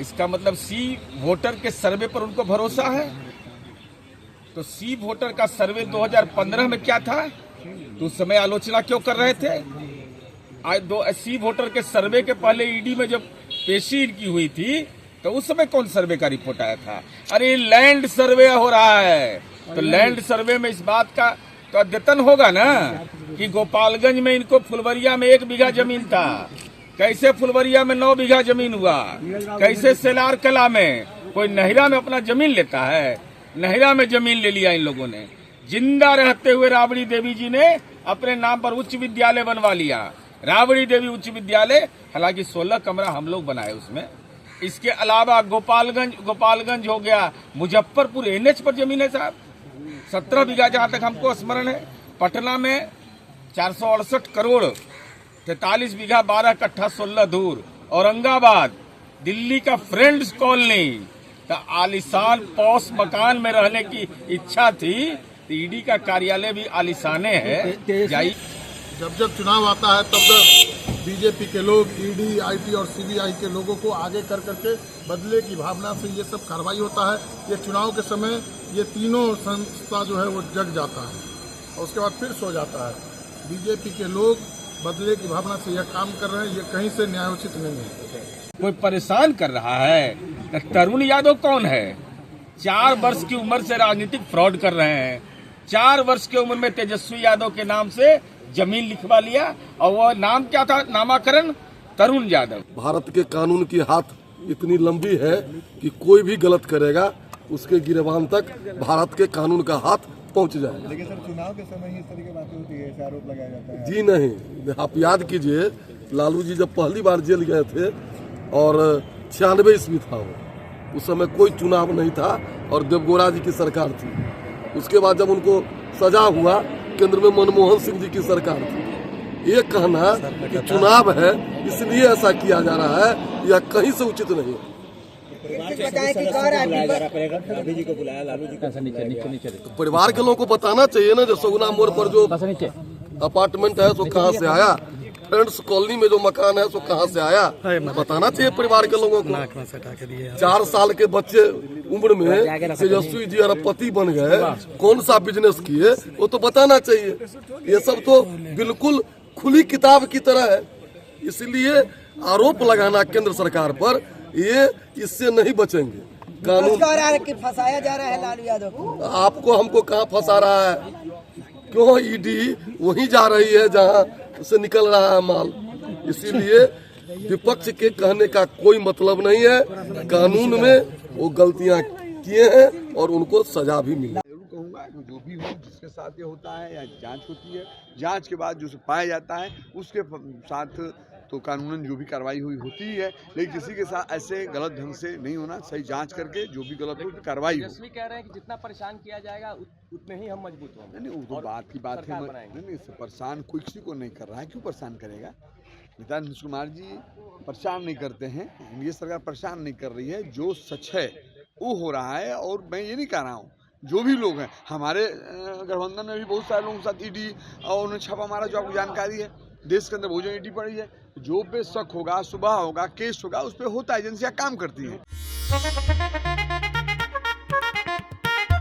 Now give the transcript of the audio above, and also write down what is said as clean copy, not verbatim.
इसका मतलब सी वोटर के सर्वे पर उनको भरोसा है। तो सी वोटर का सर्वे 2015 में क्या था, तो उस समय आलोचना क्यों कर रहे थे? आज सी वोटर के सर्वे के पहले ईडी में जब पेशी इनकी हुई थी तो उस समय कौन सर्वे का रिपोर्ट आया था? अरे लैंड सर्वे हो रहा है, तो लैंड सर्वे में इस बात का तो अद्यतन होगा ना कि गोपालगंज में इनको फुलवरिया में 1 बीघा जमीन था, कैसे फुलवरिया में 9 बीघा जमीन हुआ, कैसे सेलार कला में कोई नहिरा में अपना जमीन लेता है? नहिरा में जमीन ले लिया इन लोगों ने। जिंदा रहते हुए राबड़ी देवी जी ने अपने नाम पर उच्च विद्यालय बनवा लिया, राबड़ी देवी उच्च विद्यालय। हालांकि 16 कमरा हम लोग बनाए उसमें। इसके अलावा गोपालगंज हो गया, मुजफ्फरपुर एनएच पर जमीन है साहब, 17 बीघा जहां तक हमको स्मरण है। पटना में 468 करोड़ 43 बीघा 12 कट्ठा 16 धूर। औरंगाबाद, दिल्ली का फ्रेंड्स कॉलोनी, तो आलिशान पॉश मकान में रहने की इच्छा थी। तो ईडी का कार्यालय भी आलिशाने है। जाइए, जब चुनाव आता है तब बीजेपी के लोग ईडी, आईटी और सीबीआई के लोगों को आगे कर करके बदले की भावना से ये सब कार्रवाई होता है। ये चुनाव के समय ये तीनों संस्था जो है वो जग जाता है और उसके बाद फिर सो जाता है। बीजेपी के लोग बदले की भावना से यह काम कर रहे हैं, ये कहीं से न्यायोचित नहीं है। कोई परेशान कर रहा है। तरुण यादव कौन है? 4 वर्ष की उम्र से राजनीतिक फ्रॉड कर रहे हैं। 4 वर्ष की उम्र में तेजस्वी यादव के नाम से जमीन लिखवा लिया और वो नाम क्या था? नामाकरण तरुण यादव। भारत के कानून की हाथ इतनी लंबी है कि कोई भी गलत करेगा उसके गिरबान तक भारत के कानून का हाथ पहुंच जाएगा। लेकिन सर चुनाव के समय ही इस तरह की बातें होती है, ऐसे आरोप लगाया जाता है। जी नहीं, आप याद कीजिए लालू जी जब पहली बार जेल गए थे और 96 ईस्वी था वो, उस समय कोई चुनाव नहीं था और देवगौड़ा जी की सरकार थी। उसके बाद जब उनको सजा हुआ, केंद्र में मनमोहन सिंह जी की सरकार थी। ये कहना कि चुनाव है इसलिए ऐसा किया जा रहा है, यह कहीं से उचित नहीं है। परिवार के लोगों को बताना चाहिए ना, जो सगुना मोड़ पर जो अपार्टमेंट है सो कहाँ से आया, फ्रेंड्स कॉलोनी में जो मकान है सो कहाँ से आया, बताना चाहिए परिवार के लोगों को। 4 साल के बच्चे उम्र में तेजस्वी जी अरबपति बन गए, कौन सा बिजनेस किए वो तो बताना चाहिए। ये सब तो बिल्कुल खुली किताब की तरह है। इसलिए आरोप लगाना केंद्र सरकार पर, ये इससे नहीं बचेंगे। कानून फंसाया जा रहा है लालू यादव को। आपको हमको कहाँ फंसा रहा है? क्यों ईडी वहीं जा रही है जहाँ से निकल रहा है माल। इसीलिए विपक्ष के कहने का कोई मतलब नहीं है। कानून में वो गलतियां किए हैं और उनको सजा भी मिली। जरूर कहूँगा कि जो भी हो, जिसके साथ ये होता है या जांच होती है, जांच के बाद जो पाया जाता है उसके साथ तो कानूनन जो भी कार्रवाई हुई होती ही है, लेकिन किसी के साथ ऐसे गलत ढंग से नहीं होना। सही जांच करके जो भी गलत हो कार्रवाई हो। कह रहे हैं कि जितना परेशान किया जाएगा उतने ही हम मजबूत होंगे। नहीं, वो तो बात की बात है। नहीं, परेशान कोई किसी को नहीं कर रहा है, क्यों परेशान करेगा? नेता नीतीश कुमार जी परेशान नहीं करते हैं, ये सरकार परेशान नहीं कर रही है। जो सच है वो हो रहा है। और मैं ये नहीं कह रहा हूँ, जो भी लोग हैं हमारे गठबंधन में भी बहुत सारे लोगों के साथ ईडी और उन्हें छापा मारा, जो आपको जानकारी है। देश के अंदर बहुत ईडी पड़ी है। जो पे शक होगा, सुबह होगा, केस होगा, उस पर होता है, एजेंसियां काम करती हैं।